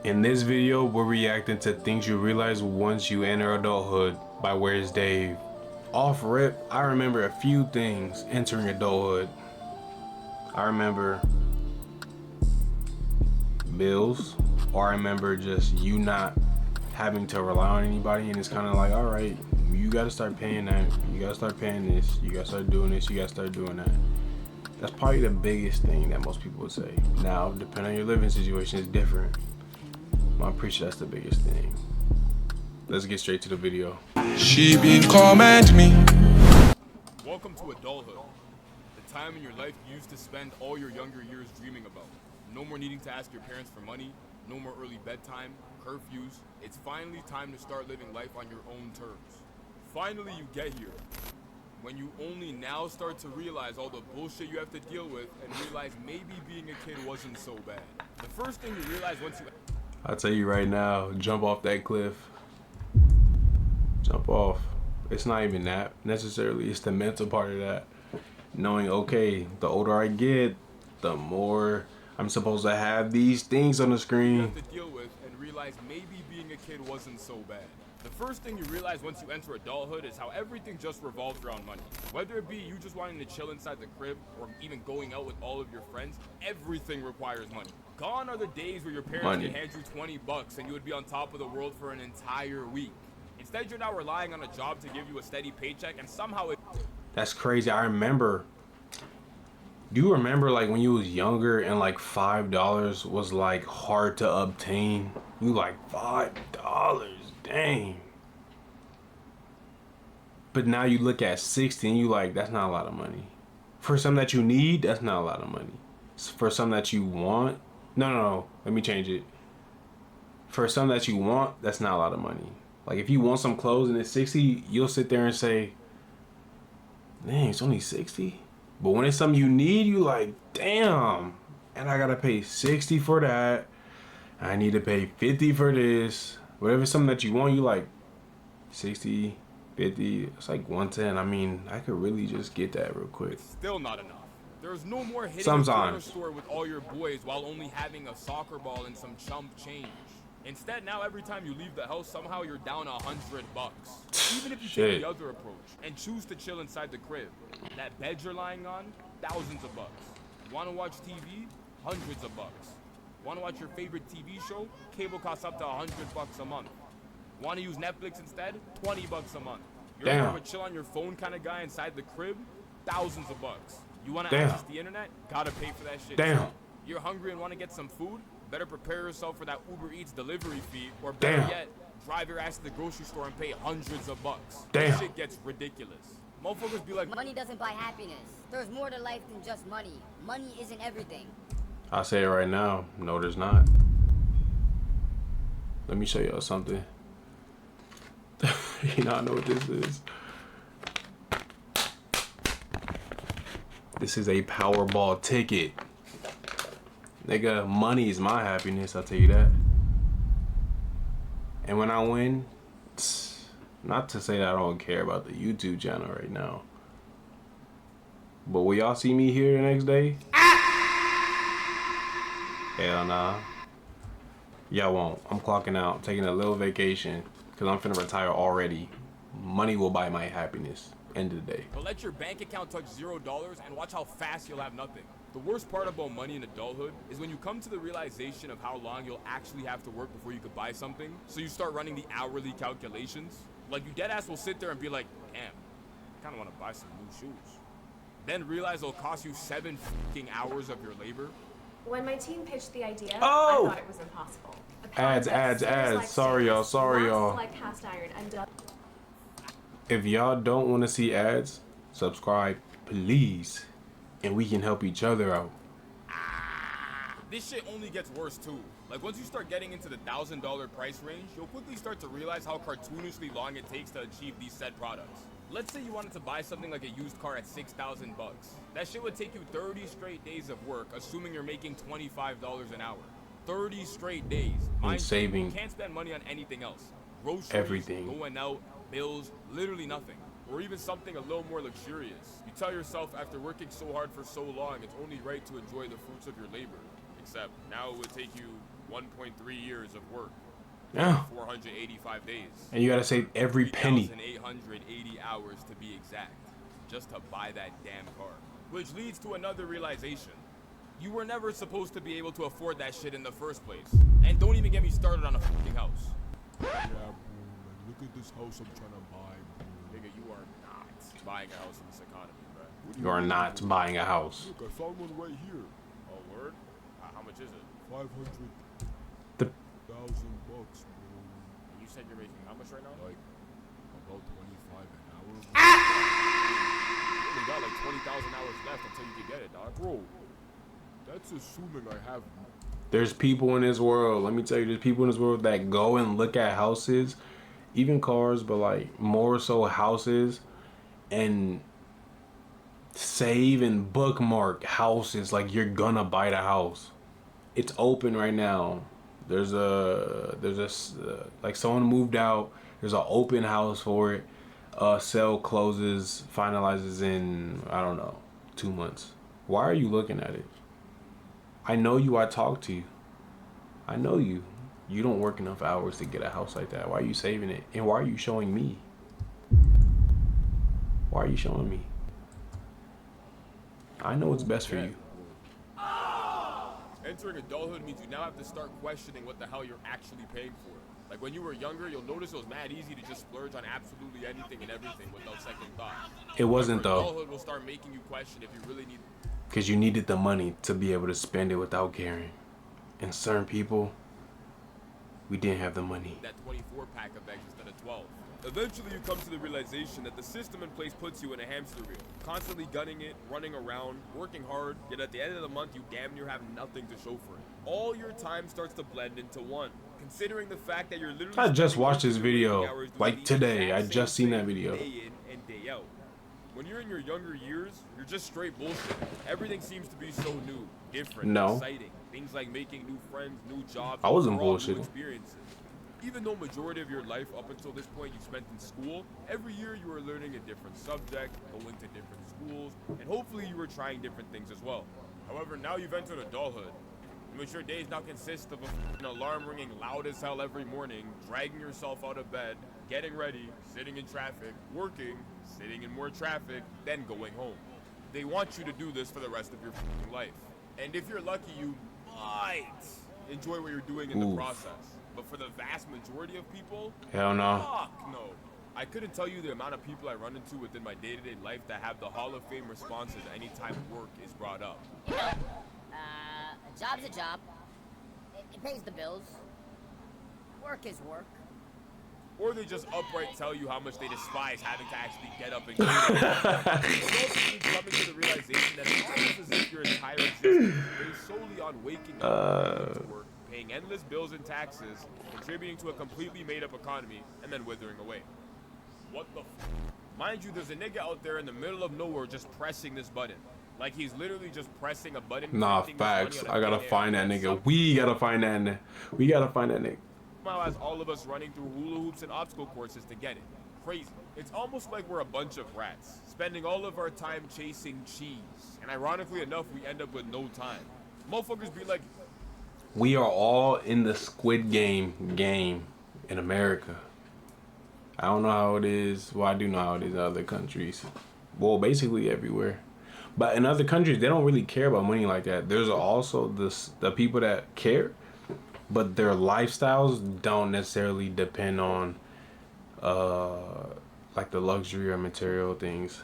In this video, we're reacting to things you realize once you enter adulthood by Where's Dave. Off rip, I remember a few things entering adulthood. I remember bills, or I remember just you not having to rely on anybody, and it's kind of like, all right, you gotta start paying that, you gotta start paying this, you gotta start doing this, you gotta start doing that. That's probably the biggest thing that most people would say. Now, depending on your living situation, is different. I'm pretty sure that's the biggest thing. Let's get straight to the video. She been comment me. Welcome to adulthood, the time in your life you used to spend all your younger years dreaming about. No more needing to ask your parents for money, no more early bedtime, curfews. It's finally time to start living life on your own terms. Finally you get here, when you only now start to realize all the bullshit you have to deal with and realize maybe being a kid wasn't so bad. The first thing you realize once you... I'll tell you right now, jump off that cliff. Jump off. It's not even that necessarily, it's the mental part of that. Knowing, okay, the older I get, the more I'm supposed to have these things on the screen. You have to deal with and realize maybe being a kid wasn't so bad. The first thing you realize once you enter adulthood is how everything just revolves around money. Whether it be you just wanting to chill inside the crib or even going out with all of your friends, everything requires money. Gone are the days where your parents could hand you 20 bucks and you would be on top of the world for an entire week. Instead, you're now relying on a job to give you a steady paycheck, and somehow it... That's crazy. I remember. Do you remember like when you was younger and like $5 was like hard to obtain? You like $5, dang. But now you look at 60 and you like, that's not a lot of money. For something that you need, that's not a lot of money. For something that you want, no, let me change it. For something that you want, that's not a lot of money. Like if you want some clothes and it's 60, you'll sit there and say, dang, it's only 60. But when it's something you need, you like, damn, and I gotta pay 60 for that. I need to pay 50 for this. Whatever it's something that you want, you like 60, 50, it's like 110. I mean, I could really just get that real quick. Still not enough. There's no more hitting Sometimes. a corner store with all your boys while only having a soccer ball and some chump change. Instead, now every time you leave the house, somehow you're down $100. Even if you take the other approach and choose to chill inside the crib, that bed you're lying on, thousands of bucks. Want to watch TV? Hundreds of bucks. Want to watch your favorite TV show? Cable costs up to $100 a month. Want to use Netflix instead? $20 a month. You're more of a chill on your phone kind of guy inside the crib? Thousands of bucks. You want to access the internet? Gotta pay for that shit. Damn. You're hungry and want to get some food? Better prepare yourself for that Uber Eats delivery fee, or better yet, drive your ass to the grocery store and pay hundreds of bucks. This shit gets ridiculous. Motherfuckers be like, money doesn't buy happiness. There's more to life than just money. Money isn't everything. I'll say it right now, no there's not. Let me show y'all something. You know, I know what this is. This is a Powerball ticket. Nigga, money is my happiness, I'll tell you that. And when I win, not to say that I don't care about the YouTube channel right now, but will y'all see me here the next day? Hell nah. Y'all won't. I'm clocking out, taking a little vacation, because I'm finna retire already. Money will buy my happiness. End of the day. But let your bank account touch $0 and watch how fast you'll have nothing. The worst part about money in adulthood is when you come to the realization of how long you'll actually have to work before you could buy something, so you start running the hourly calculations. Like, you deadass will sit there and be like, damn, I kinda wanna buy some new shoes. Then realize it'll cost you 7 fucking hours of your labor. When my team pitched the idea, I thought it was impossible. Ads. Sorry y'all. Like cast iron and If y'all don't want to see ads, subscribe, please. And we can help each other out. This shit only gets worse too. Like, once you start getting into the $1,000 price range, you'll quickly start to realize how cartoonishly long it takes to achieve these said products. Let's say you wanted to buy something like a used car at $6,000 bucks. That shit would take you 30 straight days of work, assuming you're making $25 an hour. 30 straight days. And saving. You can't spend money on anything else. Groceries, everything. going out, bills, literally nothing. Or even something a little more luxurious. You tell yourself after working so hard for so long, it's only right to enjoy the fruits of your labor. Except now it would take you 1.3 years of work. Yeah. 485 days. And you gotta save every penny. 3,880 hours to be exact, just to buy that damn car. Which leads to another realization. You were never supposed to be able to afford that shit in the first place. And don't even get me started on a fucking house. Yeah, bro, like, look at this house I'm trying to buy, bro. Nigga, you are not buying a house in this economy, bro. You are not buying a house. Look, I found one right here. Oh, word? How much is it? 500,000 The bucks, bro. You said you're making how much right now? Like, about 25 an hour. You only got like 20,000 hours left until you can get it, dog. Bro, that's assuming I have... There's people in this world, let me tell you, there's people in this world that go and look at houses, even cars, but like more so houses, and save and bookmark houses like you're gonna buy the house. It's open right now. There's like someone moved out. There's an open house for it. Sale closes, finalizes in, I don't know, 2 months. Why are you looking at it? I know you. I talk to you. I know you. You don't work enough hours to get a house like that. Why are you saving it? And why are you showing me? Why are you showing me? I know what's best for you. Entering adulthood means you now have to start questioning what the hell you're actually paying for. Like when you were younger, you'll notice it was mad easy to just splurge on absolutely anything and everything without second thought. It wasn't though. Adulthood will start making you question if you really need. Because you needed the money to be able to spend it without caring. And certain people, we didn't have the money. That 24 pack of eggs instead of 12. Eventually you come to the realization that the system in place puts you in a hamster wheel. Constantly gunning it, running around, working hard, yet at the end of the month you damn near have nothing to show for it. All your time starts to blend into one. Considering the fact that you're literally... I just watched this video, like today. I just seen that video. Day in and day out. When you're in your younger years, you're just straight bullshit. Everything seems to be so new, different, exciting. Things like making new friends, new jobs. I wasn't new bullshitting. experiences. Even though majority of your life up until this point you spent in school, every year you were learning a different subject, going to different schools, and hopefully you were trying different things as well. However, now you've entered adulthood, in which your days now consist of an alarm ringing loud as hell every morning, dragging yourself out of bed, getting ready, sitting in traffic, working, sitting in more traffic, then going home. They want you to do this for the rest of your life. And if you're lucky, you might enjoy what you're doing in the process. But for the vast majority of people, hell no. Fuck no. I couldn't tell you the amount of people I run into within my day-to-day life that have the Hall of Fame responses anytime work is brought up. You know, a job's a job. It pays the bills. Work is work. Or they just upright tell you how much they despise having to actually get up and go. It's also means coming to the realization that it's almost as if your entire existence is based solely on waking up, to work, paying endless bills and taxes, contributing to a completely made-up economy, and then withering away. What the f? Mind you, there's a nigga out there in the middle of nowhere just pressing this button. Like he's literally just pressing a button. Nah, facts. I gotta find that nigga. We gotta find that nigga. We gotta find that nigga. Somehow has all of us running through hula hoops and obstacle courses to get it. Crazy. It's almost like we're a bunch of rats, spending all of our time chasing cheese. And ironically enough, we end up with no time. Motherfuckers be like... We are all in the Squid Game in America. I don't know how it is. Well, I do know how it is in other countries. Well, basically everywhere. But in other countries, they don't really care about money like that. There's also the people that care, but their lifestyles don't necessarily depend on like the luxury or material things.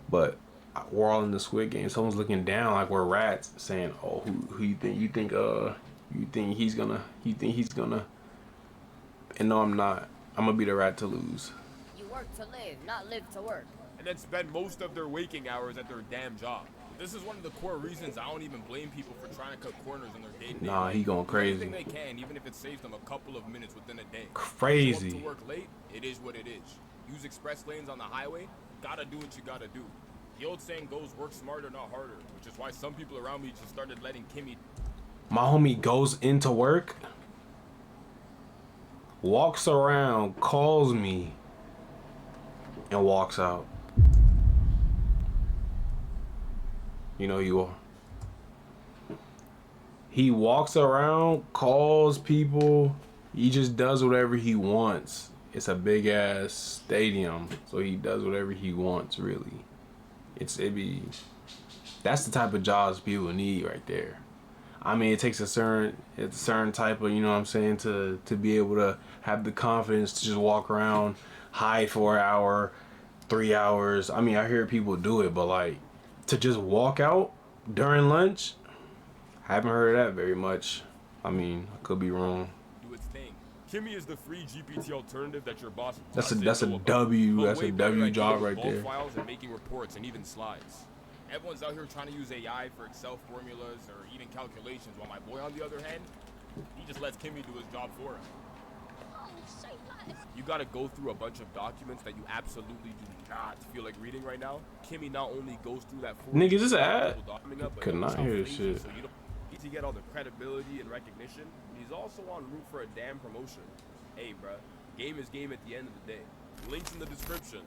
But we're all in the Squid Game. Someone's looking down like we're rats, saying, "Oh, who you think? You think he's gonna? And no, I'm not. I'm gonna be the rat to lose." You work to live, not live to work. And then spend most of their waking hours at their damn job. This is one of the core reasons I don't even blame people for trying to cut corners in their day-to-day Nah, life. he going crazy. Anything they can, even if it saves them a couple of minutes within a day. Crazy. Show up to work late, it is what it is. Use express lanes on the highway, gotta do what you gotta do. The old saying goes, work smarter, not harder, which is why some people around me just started letting Kimmy... My homie goes into work, walks around, calls me, and walks out. You know you are. He walks around, calls people. He just does whatever he wants. It's a big ass stadium, so he does whatever he wants. Really, that's the type of jobs people need right there. I mean, it takes a certain type of, you know what I'm saying, to be able to have the confidence to just walk around, hide for an hour, 3 hours. I mean, I hear people do it, but like to just walk out during lunch, I haven't heard of that very much. I mean, I could be wrong. Do its thing. Kimmy is the free GPT alternative that your boss. That's a W job right there. Files and making reports and even slides. Everyone's out here trying to use AI for Excel formulas or even calculations, while my boy, on the other hand, he just lets Kimmy do his job for him. You gotta go through a bunch of documents that you absolutely do not feel like reading right now. Kimmy not only goes through that niggas, this ad? Could not hear this shit. So you don't need to get all the credibility and recognition. He's also en route for a damn promotion. Hey, bruh, game is game at the end of the day. Links in the description.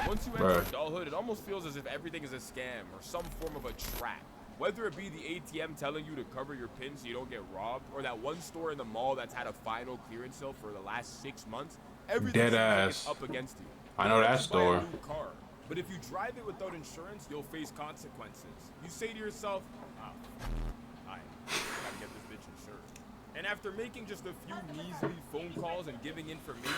Once you enter adulthood, it almost feels as if everything is a scam or some form of a trap. Whether it be the ATM telling you to cover your PIN so you don't get robbed, or that one store in the mall that's had a final clearance sale for the last 6 months, everything is up against you. I know that store. Buy a new car, but if you drive it without insurance, you'll face consequences. You say to yourself, I gotta get this bitch insured. And after making just a few measly phone calls and giving information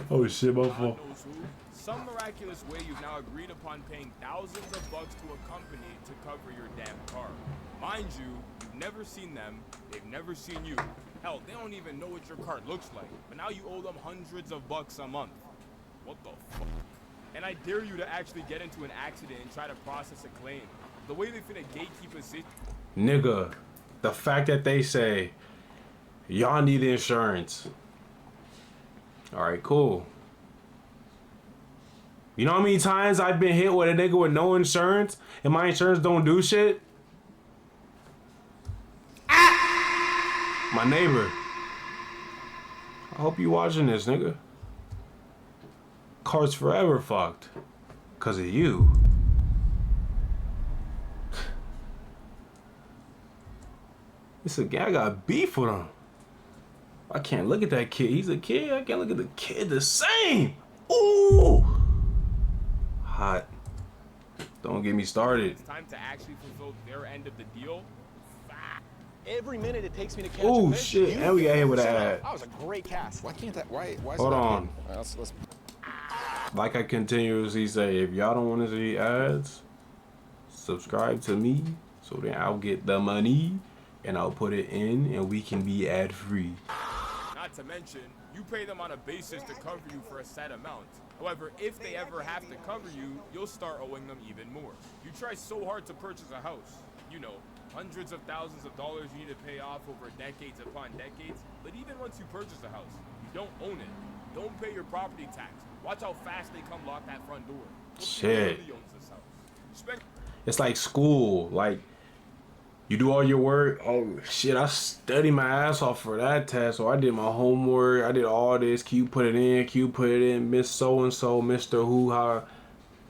over to God knows who, some miraculous way you've now agreed upon paying thousands of bucks to a company to cover your damn car. Mind you, you've never seen them, they've never seen you. Hell, they don't even know what your car looks like. But now you owe them hundreds of bucks a month. What the fuck? And I dare you to actually get into an accident and try to process a claim. The way they finna gatekeep a system. Nigga, the fact that they say, y'all need insurance. Alright, cool. You know how many times I've been hit with a nigga with no insurance and my insurance don't do shit? My neighbor. I hope you watching this, nigga. Car's forever fucked. Cause of you. It's a guy, I got beef with him. I can't look at that kid. He's a kid. I can't look at the kid the same. Ooh. Hot. Don't get me started. It's time to actually fulfill their end of the deal. Every minute it takes me to catch a fish. Shit. And we got hit with that ad. That was a great cast. Why can't that? Why hold on. Let's like I continuously say, if y'all don't want to see ads, subscribe to me so then I'll get the money and I'll put it in and we can be ad free. Not to mention, you pay them on a basis to cover you for a set amount. However, if they ever have to cover you, you'll start owing them even more. You try so hard to purchase a house, you know, hundreds of thousands of dollars you need to pay off over decades upon decades. But even once you purchase a house, you don't own it. Don't pay your property tax. Watch how fast they come lock that front door. Shit. Really owns this house. It's like school. Like, you do all your work. Oh, shit, I studied my ass off for that test. So I did my homework. I did all this. Q put it in. Miss so-and-so, Mr. Hoo-ha.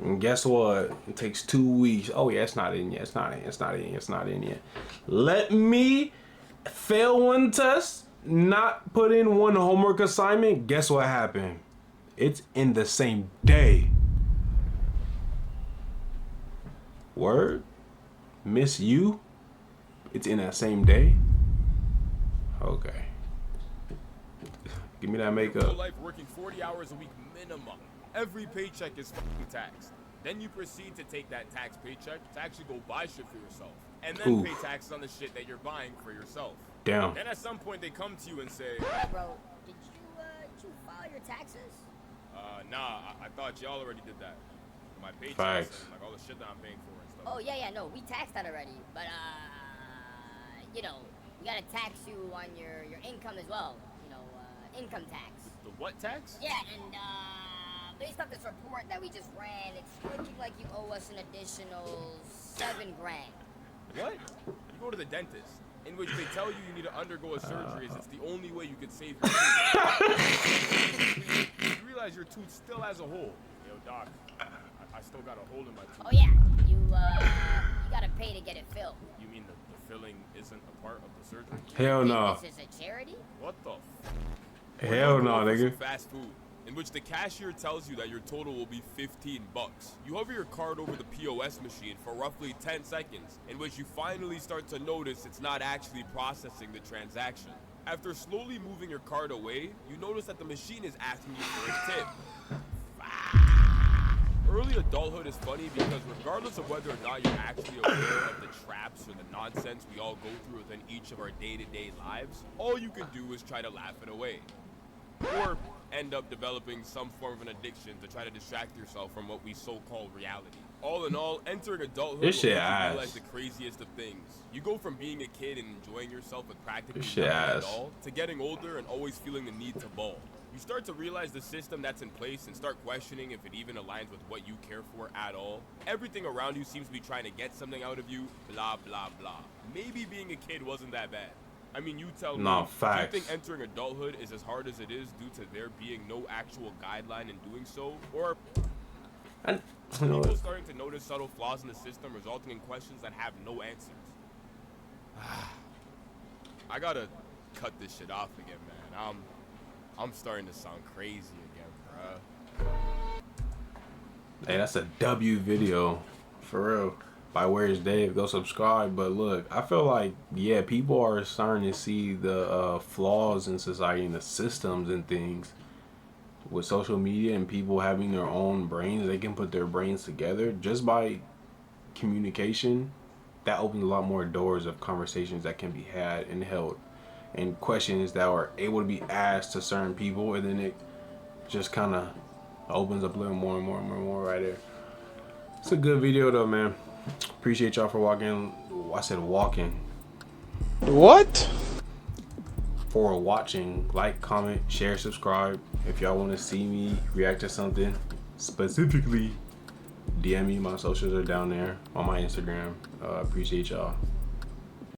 And guess what? It takes 2 weeks. Oh, yeah, it's not in yet. It's not in yet. Let me fail one test, not put in one homework assignment. Guess what happened? It's in the same day. Word? Miss you? It's in that same day? Okay. Give me that makeup. Your life working 40 hours a week minimum. Every paycheck is fucking taxed. Then you proceed to take that tax paycheck to actually go buy shit for yourself. And then pay taxes on the shit that you're buying for yourself. Damn. Then at some point they come to you and say, hey bro, did you file your taxes? Nah, I thought y'all already did that. My paychecks and like all the shit that I'm paying for and stuff. Oh yeah, no, we taxed that already. But you know, we gotta tax you on your income as well. You know, income tax. The what tax? Yeah, and based off this report that we just ran, it's looking like you owe us an additional $7 grand. What? You go to the dentist, in which they tell you need to undergo a surgery as it's the only way you can save your tooth. You realize your tooth still has a hole. Yo, doc, I still got a hole in my tooth. Oh yeah, you gotta pay to get it filled. You mean the chilling isn't a part of the surgery? Hell no. This is a charity? What the? Hell no, Or nigga. some fast food, in which the cashier tells you that your total will be 15 bucks. You hover your card over the POS machine for roughly 10 seconds, in which you finally start to notice it's not actually processing the transaction. After slowly moving your card away, you notice that the machine is asking you for a tip. Early adulthood is funny because regardless of whether or not you're actually aware of the traps or the nonsense we all go through within each of our day-to-day lives, all you can do is try to laugh it away. Or end up developing some form of an addiction to try to distract yourself from what we so-called reality. All in all, entering adulthood will This shit make you ass. realize the craziest of things. You go from being a kid and enjoying yourself with practically This shit nothing at ass. all, to getting older and always feeling the need to ball. You start to realize the system that's in place and start questioning if it even aligns with what you care for at all. Everything around you seems to be trying to get something out of you, blah, blah, blah. Maybe being a kid wasn't that bad. I mean, you tell me, No, do facts. you think entering adulthood is as hard as it is due to there being no actual guideline in doing so? Or I, you know people what? starting to notice subtle flaws in the system resulting in questions that have no answers? I gotta cut this shit off again, man. I'm starting to sound crazy again, bruh. Hey, that's a W video, for real. By Where's Dave? Go subscribe. But look, I feel like, yeah, people are starting to see the flaws in society and the systems and things. With social media and people having their own brains, they can put their brains together just by communication. That opens a lot more doors of conversations that can be had and held, and questions that are able to be asked to certain people, and then it just kind of opens up a little more and more and more and more right there. It's a good video though, man. Appreciate y'all for walking. I said walking. What? For watching. Like, comment, share, subscribe. If y'all want to see me react to something specifically, DM me. My socials are down there on my Instagram. Appreciate y'all.